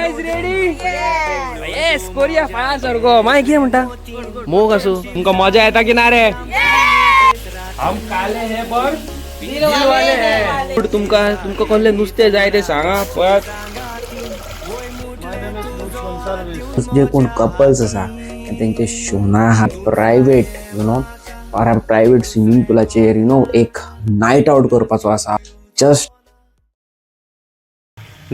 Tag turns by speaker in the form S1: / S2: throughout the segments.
S1: guys ready? Yes, Korea fast सारखो माय कितें म्हणटा मोग असो तुमका मजा येता की ना रे हम काले हे पर दिलवाले हे तुमका कसले नुस्ते जाय ते सांगा परत
S2: जे कोण कपल्स असा त्यांचे शोना हा प्रायव्हेट प्रायव्हेट स्विमिंग पुलाचेर एक नाईट आउट करपाचो असा जस्ट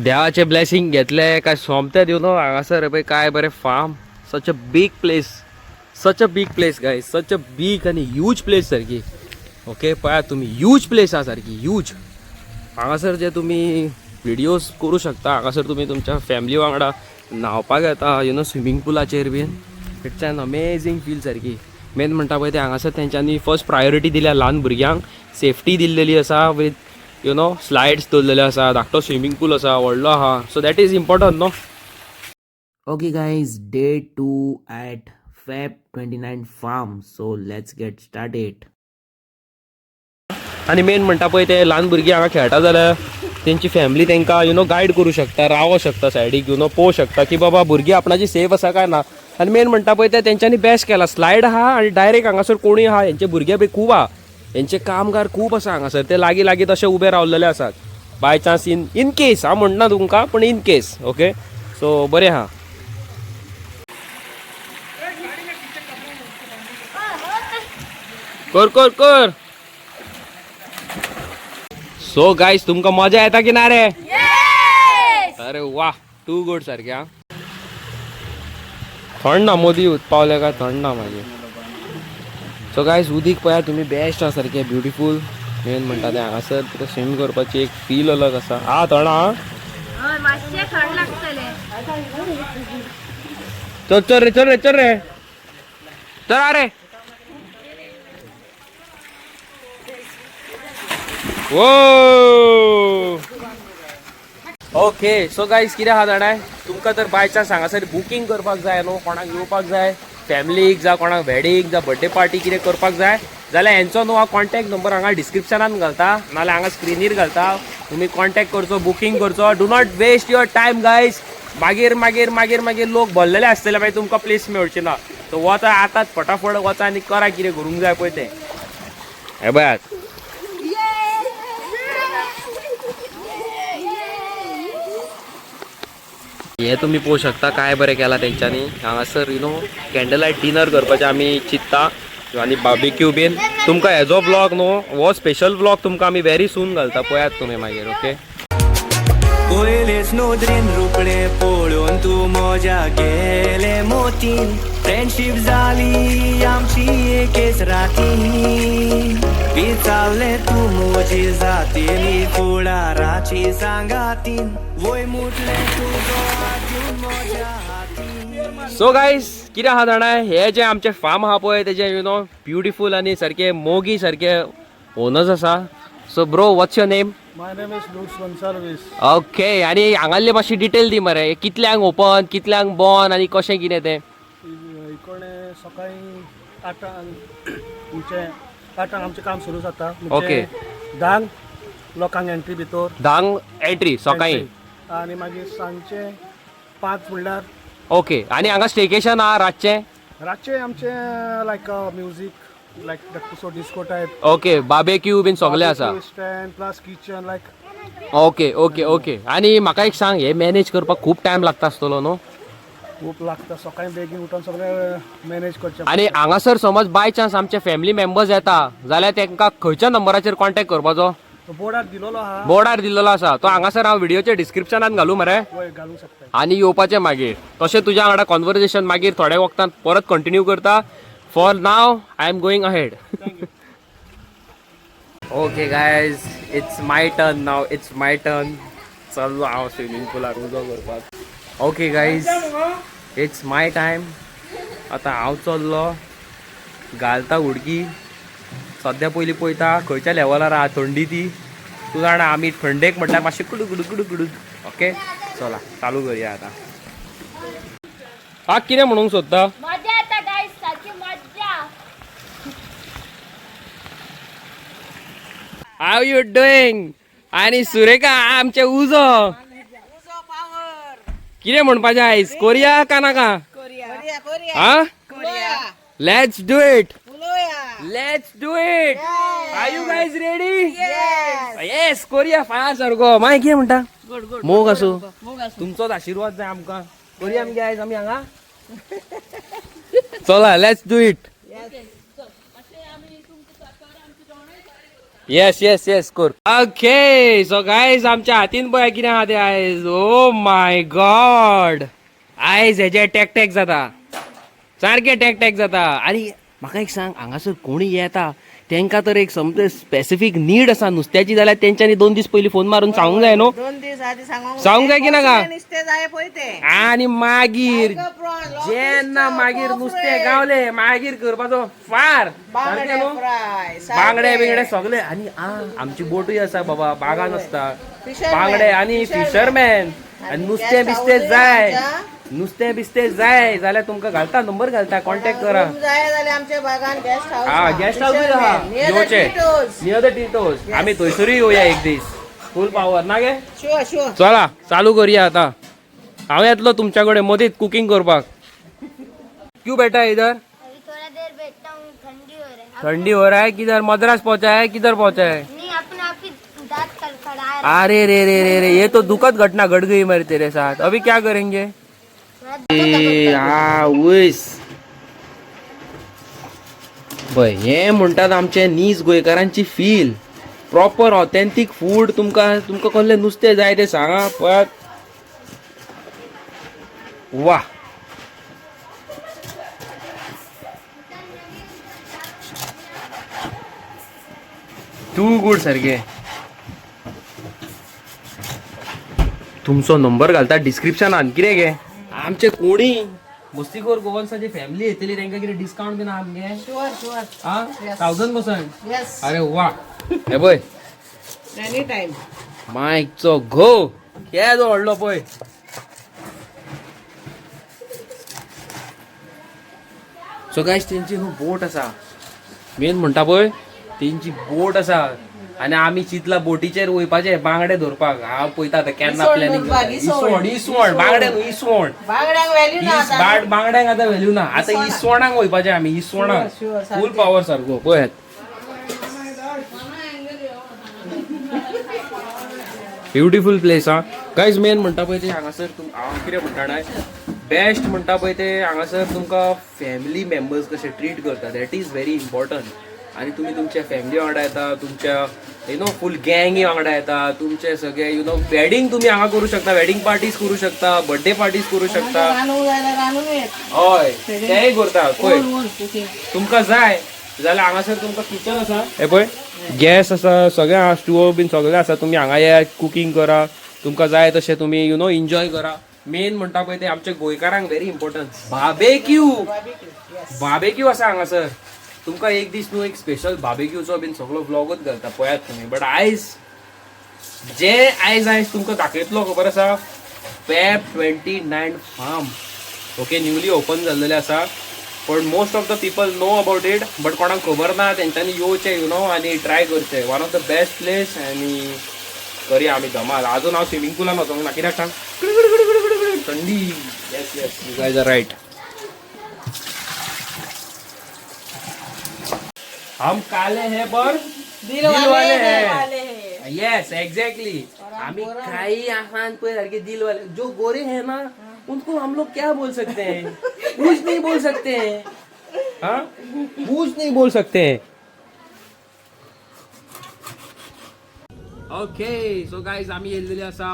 S1: देवाचे ब्लेसिंग घेतले काय सोमते हांगासर पळय काय बरे farm such a big place guys such a big आणि ह्यूज प्लेस सारखी ओके पळया तुम्ही ह्यूज प्लेस आसा सारखी ह्यूज हांगासर जे तुम्ही व्हिडिओज करू शकता हांगासर तुम्ही तुमच्या फॅमिली वांगडा न्हावपाक येता स्विमींग पुलाचेर बीन इट्स एन अमेझींग फील सारखी मेन म्हणटा पळय ते हांगासर तेंच्यांनी फर्स्ट प्रायोरिटी दिल्या ल्हान भुरग्यांक सेफ्टी दिल्लेली आसा विथ स्लाइड्स दवरलेले आसा धाकटो स्विमींग पूल आसा व्हडलो आहा so that is important no.
S2: Okay guys day 2 at Feb 29 farm so let's get started.
S1: आणि मेन म्हणटा पळय ते ल्हान भुरगीं हांगा खेळटा जाल्यार तेंची फॅमिली तेंकां गायड करूं शकता रावो शकता सायडीक पळोवं शकता की बाबा भुरगीं आपणाची सेफ आसा काय ना आनी मेन म्हणटा पळय ते तेंच्यांनी बेस्ट केला स्लायड आहा आनी डायरेक्ट हांगासर कोणूय आहा हेंचे भुरगे बी खूब आहा हेंचे कामगार खूब आसा हांगासर ते लागीं लागीं तशे उबे रावलेले आसात बाय चान्स इन केस हांव म्हणना तुमकां पण इन केस ओके सो बरें आहा. कर सो गाइस तुमका मजा येता की ना रे अरे वाह टू गुड सारखे हा थंड ना मोदी पावले काय थंड ना मागीर सो गाइस उदीक पळया तुम्ही बेस्ट आसा सारखे ब्युटिफूल मेन म्हणटा ते हांगासर तुका स्विम करपाची एक फील अलग आसा हा थंड हा चल रे चल अरे ओके सो गाइस कितें आहा जाणाय तुमकां तर बाय चान्स हांगासर बुकींग करपाक जाय न्हू कोणाक येवपाक जाय फॅमिलीक जा कोणाक वेडीक जा बर्थडे पार्टी कितें करपाक जाय जाल्यार हेंचो न्हू हांव कॉन्टॅक्ट नंबर हांगा डिस्क्रिप्शनान घालता नाल्यार हांगा स्क्रिनीर घालता तुमी कॉन्टॅक्ट करचो बुकींग करचो do not waste your time guys मागीर लोक भरलेले आसतले मागीर तुमकां प्लेस मेळची ना सो वचा आतांच फटाफट वचा आनी करा कितें करूंक जाय पळय तें हे पळयात हे तुम्ही पळोवंक शकता काय बरें केला तेंच्यांनी हांगासर कॅन्डल लायट डिनर करपाचें आमी चिंतता आनी बार्बिक्यू बीन तुमकां हेजो ब्लॉग न्हू हो स्पेशल ब्लॉग तुमकां आमी व्हेरी सून घालता पळयात तुमी मागीर ओके.
S3: पयलेच नोदरेन रोकडे पळोवन तूं मजा गेले मोतीन फ्रेंडशीप जाली आमची एकेच रातीन विचारले तूं म्हजी जातेली फुडाराची सांगातीन वय मुटले तुजो हात घेवन म्हज्या हातीन.
S1: सो गायज कितें आहा जाणाय हे जे आमचे फार्म आहा पळय तेजे ब्युटिफूल आनी सारखे मोगी सारखे ओनर्स आसा so bro what's your name.
S4: My name is Lutz Gonsalves.
S1: Okay आणि हांगासले मातशी डिटेल दी मरे कितल्यांक ओपन कितल्यांक बंद आनी कशें कितें तें.
S4: इकडे सकाळी 8 आमचें काम सुरू जाता.
S1: ओके.
S4: 10 लोकांक एंट्री भितर
S1: 10 एंट्री सकाळी
S4: आनी मागीर सांजचे 5 म्हणल्यार
S1: ओके आणि हांगा स्टेकेशन आहा
S4: रातचे आमचे like music like so disco type
S1: okay barbecue बीन सगळे आसा
S4: stand plus kitchen like
S1: okay आणि म्हाका एक सांग हे मॅनेज करपाक खूप टायम लागता आसतलो न्हू.
S4: खूप लागता सकाळी बेगीन उठून सगळें मॅनेज करचें.
S1: आणि हांगासर समज बाय चान्स आमचे फॅमिली मेंबर्स येता जाल्यार तांकां खंयच्या नंबराचेर कॉन्टॅक्ट करपाचो. बोर्डार दिल्लो आसा तो हांगासर हांव व्हिडिओच्या डिस्क्रिप्शनान घालूं मरे
S4: घालूंक शकता
S1: आनी येवपाचें मागीर तशें तुज्या वांगडा कॉन्वर्सेशन मागीर थोड्या वक्तान परत कंटिन्यू करता. For now I am going ahead. Okay guys it's my turn now चल्लो हांव स्विमींग पुलार उजो करपाक. Okay guys it's my time आतां हांव चल्लो घालता उडकी सद्या पयलीं पळयता खंयच्या लेवलार आहा थंडी ती तूं जाणा आमी थंडेक म्हटल्यार मातशें कुडू ओके चला चालू करुया आतां. हा कितें म्हणूंक सोदता हाव यू डुईंग आणि सुरेखा आमचे उजो कितें म्हणपाचें आयज कोरिया का नाका हा let's do it let's do it are you guys ready yes कोरिया फार सारको मागीर कितें म्हणटा मोग आसूं तुमचोच आशिर्वाद जाय आमकां कोरिया आमगे आयज आमी हांगा चला let's do it yes yes yes core okay so guys आमच्या हातीन पळय कितें आहा तें आयज ओ माय गॉड आयज हेजे टॅक टॅक जाता सारखे टॅक टॅक जाता आणि म्हाका एक सांग हांगासर कोणी येता तेंका तर एक समज स्पेसिफीक नीड आसा नुस्त्याची जाल्यार तेंच्यांनी 2 दीस पयलीं फोन मारून सांगूंक जाय न्हू
S5: 2 दीस आधी
S1: सांगूंक जाय की नाका
S5: नुस्तें जाय पळय तें
S1: आणि मागीर जेन्ना मागीर नुस्तें गावले मागीर करपाचो फार सारकें न्हू बांगडे बिंगडे सगळे आणि आमची बोटूय आसा बाबा बागान आसता बांगडे आणि फिशरमॅन आणि नुस्तें बिस्तें जाय नुस्तें बिस्तें जाय जाल्यार तुमकां घालता नंबर घालता कॉन्टॅक्ट करा
S5: जाय जाल्यार आमच्या बागान गेस्ट हाऊस
S1: हा गेस्ट हाऊस आहा येवचे नियर द टिटोज आमी थंयसरूय येवया एक दीस फुल पावर ना गे
S5: शुअर शुअर
S1: चला चालू करूया आता हांव येतलो तुमच्या कडेन मदींच कुकिंग करपाक क्यों बैठा है इधर
S6: अभी थोड़ा देर बैठता हूँ ठंडी हो रहा है
S1: ठंडी हो रहा है किधर मद्रास पहुंचा है किधर पहुंचा है
S6: नहीं अपने आप ही दांत खड़खड़ा रहा
S1: अरे रे रे रे रे ये तो दुखद घटना घट गई मेरे तेरे साथ अभी क्या करेंगे बय हे म्हणटात आमचे नीज गोंयकारांची फील प्रॉपर ऑथेंटीक फूड तुमकां कसलें नुस्तें जाय तें सांगा पळय वा टू गुड सारखे तुमचो नंबर घालता डिस्क्रिप्शनान कितें गे आमचे कोणी मस्तीखोर गोवन्साची फॅमिली येतली तांकां कितें डिस्काउंट बीन आमगे
S5: शुअर शुअर
S1: हा 1000%.
S5: येस
S1: अरे वा हे पळय
S5: एनी टाइम
S1: मायकचो घो केदो व्हडलो पळय सो गायस तेंची न्हू बोट आसा मेन म्हणटा पळय तेंची बोट आसा आणि आमी चितला बोटीचेर वयपाचे बांगडे धरपाक हांव पळयता आतां केन्ना प्लॅनिंग इसवण इसवण बांगडे न्हू इसवण
S5: बांगड्यांक व्हॅल्यू ना आता
S1: बांगड्यांक आतां व्हॅल्यू ना आतां इसवणाक वयपाचे आमी इसवणाक
S5: Sure, sure,
S1: फूल पावर सारको पळयात ब्युटिफूल प्लेस हा गायज मेन म्हणटा पळय ते हांगासर हांव कितें म्हणटा जाणाय बेस्ट म्हणटा पळय ते हांगासर तुमकां फॅमिली मेंबर्स कशे ट्रीट करता दॅट इज व्हेरी इम्पॉर्टंट आणि तुम्ही तुमच्या फॅमिली वांगडा येता तुमच्या फुल गँगी वांगडा येता तुमचे सगळे वेडिंग तुम्ही हांगा करू शकता वेडिंग पार्टीज करू शकता बर्थडे पार्टीज करू शकता
S5: रांदूंक जाय जाल्यार रांदून येत
S1: हय तेय करता पळय
S5: कुकिंग
S1: तुमकां जाय जाल्यार हांगासर तुमकां किचन आसा हे पळय गॅस आसा सगळे आहा स्टोव बीन सगळे आसा तुमी हांगा या कुकिंग करा तुमकां जाय तशें तुमी एन्जॉय करा मेन म्हणटा पळय ते आमच्या गोंयकारांक व्हेरी इम्पॉर्टंट बार्बेक्यू आसा हांगासर तुमकां एक दीस न्हू एक स्पेशल बार्बेक्यूचो बीन सगळो व्लॉगूच घालता पळयात तुमी बट आयज तुमकां दाखयतलो खबर आसा Fab 29 Farm okay newly open जाल्लेले आसा पण most of the people know about it but कोणाक खबर ना तेंच्यांनी येवचें आनी ट्राय करचें one of the best place आनी करया आमी धमाल अजून हांव स्विमींग पुलान वचोंक ना कित्याक सांग थंडी yes yes you guys are right हम काले हैं पर दिल वाले हैं यस एग्जैक्टली हमें कई आसान पे लड़के दिल वाले जो गोरे हैं ना उनको हम लोग क्या बोल सकते हैं कुछ नहीं बोल सकते हैं हाँ कुछ नहीं बोल सकते हैं ओके सो गाइस आम्ही येल्लेले आसा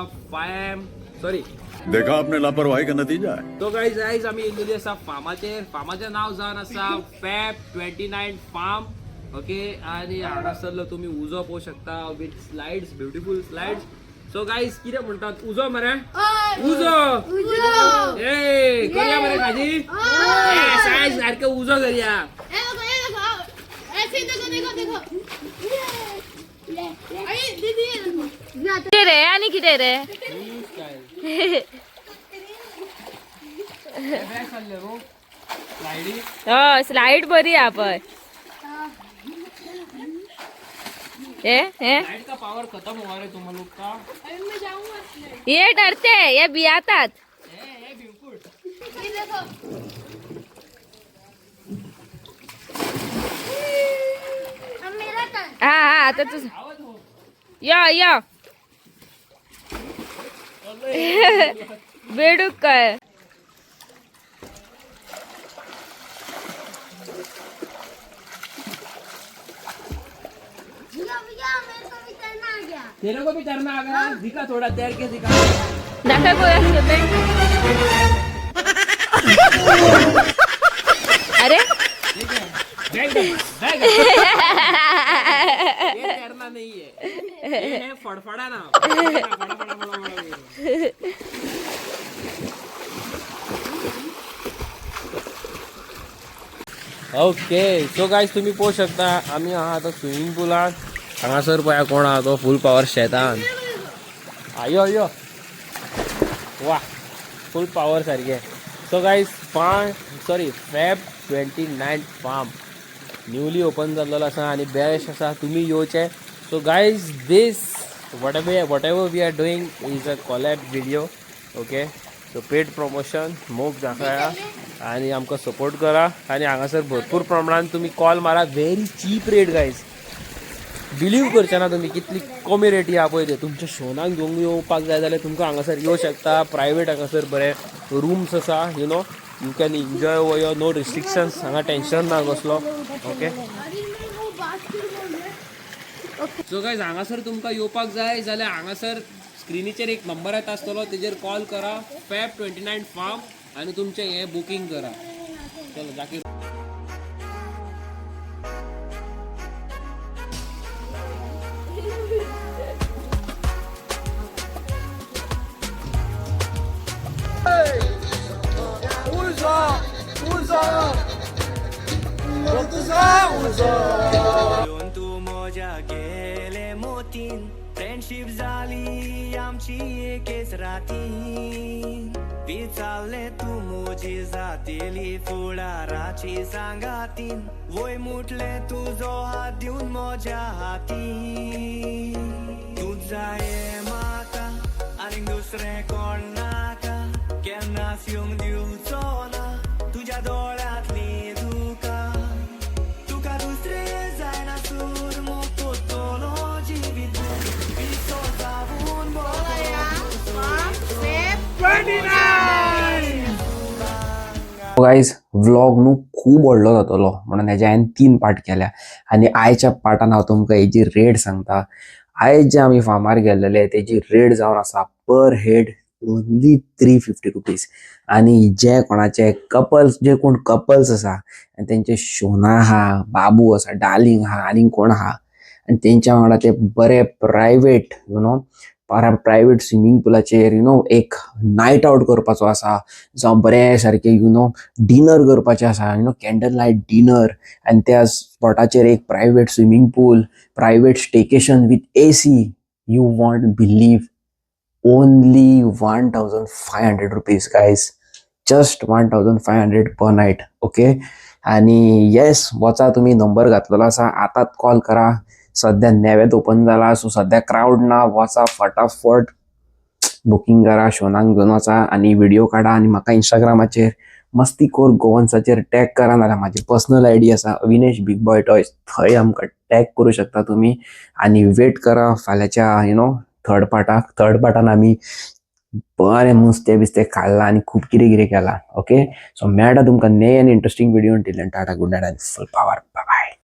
S1: सॉरी
S7: देखा आपने लापरवाही का नतीजा है
S1: तो गाइस आम्ही येल्लेली आसा फार्माचें नाव जावन आसा फॅब 29 फार्म ओके आणि हांगासरलो तुम्ही उजो पळोवंक शकता with slides beautiful slides so guys कितें म्हणटात उजो मरे उजो ए करूया मरे खाजी यस आयज सारके उजो करूया
S8: कितें रे आनी कितें रे हय स्लाइड बरी हा पळय
S1: लाइट का पावर खत्म हुआ रे तुम लोग का
S8: ये डरते ये बियातात
S6: मेरा टर्न.
S8: हा हा आता तू या बेडूक काय
S6: भैया मेरे को भी तैरना आ गया.
S1: तेरे को भी करना आगा दिखा थोड़ा तैर के दिखा
S8: दाखव गोया होते अरे
S1: ये तैरना नहीं है ये है फड़फड़ा ना ओके सो गायज तुम्ही पोवू शकता आम्ही आहा आतां स्विमींग पुलान हांगासर पळय कोण आहा तो फूल पावर शेतान यो यो वा फूल पावर सारखे so guys Fab 29 Farm newly open जाल्लो आसा आनी बेस्ट आसा तुमी येवचे so guys this whatever we are doing is a collab video okay so paid promotion मोग दाखया आणि आमकां सपोर्ट करा आणि हांगासर भरपूर प्रमाणात तुम्ही कॉल मारा very cheap rate guys believe करचे ना तुम्ही कितली कमी रेटी आहा पळय ते तुमच्या शोनाक घेवंक येवपाक जाय जाल्यार तुमकां हांगासर येवं शकता प्रायवेट हांगासर बरे रूम्स आसा यू कॅन एन्जॉय यो नो रिस्ट्रिक्शन्स हांगा टेन्शन ना कसलो ओके सो गायज हांगासर तुमकां येवपाक जाय जाल्यार हांगासर स्क्रिनीचेर एक नंबर येता आसतलो तेजेर कॉल करा फेब 29 फार्म आणि तुमचे हे बुकिंग करा चलो जाकीर
S3: पळून तू मजा गेले मोतीन फ्रेंडशिप झाली आमची एकेच रातीन विचारले तू मोजी जातेली फुडाराची सांगातीन वय मुटले तुझो हात दिवन म्हज्या हाती तूच जाये म्हाका आनी दुसरें कोण नाका केन्नाच येवंक दिवचो ना तुज्या दोळ्यांतली दुका तुका दुसरे जायना सूर मोतोलो जिवीत विसो जावून
S2: गाईज व्लॉग न्हू खूब व्हडलो जातलो म्हणून हेजे हांवें 3 पार्ट केल्या आनी आयच्या पार्टान हांव तुमकां हेजी रेट सांगता आयज जे आमी फार्मार गेल्लेले तेजी रेट जावन आसा पर हेड ओन्ली 350 रुपीज आनी जे कोणाचे कपल्स जे कोण कपल्स आसा आनी तेंचे शोना आहा बाबू आसा डार्लिंग आहा आनी कोण आहा आनी तेंच्या वांगडा ते बरे प्रायवेट प्रायवेट स्विमींग पुलाचेर एक नायट आउट करपाचो आसा जावं बरे सारखे डिनर करपाचें आसा कॅन्डल लायट डिनर आनी त्या स्पॉटाचेर एक private swimming pool private staycation with AC you won't believe only 1500 rupees guys just 1500 per night okay आणि येस वचा तुम्ही नंबर घातलेलो आसा आतांच कॉल करा सध्या नेवेत ओपन जाला सो सध्या क्राऊड ना वचा फटाफट बुकिंग करा शोनाक घेवन वचा आणि व्हिडिओ काढा आणि म्हाका इंस्टाग्रामाचेर मस्तीखोर गोवन्साचेर टॅग करा नाल्यार म्हाजी पर्सनल आयडी आसा अविनेश बिग बॉय टॉयज थंय आमकां टॅग करू शकता तुम्ही आणि वेट करा फाल्यांच्या थर्ड पार्टान आमी बरें नुस्तें बिस्तें खाल्लां आनी खूब कितें कितें केलां ओके सो मेळटा तुमकां ने आनी interesting video till tata good night आनी फुल पावर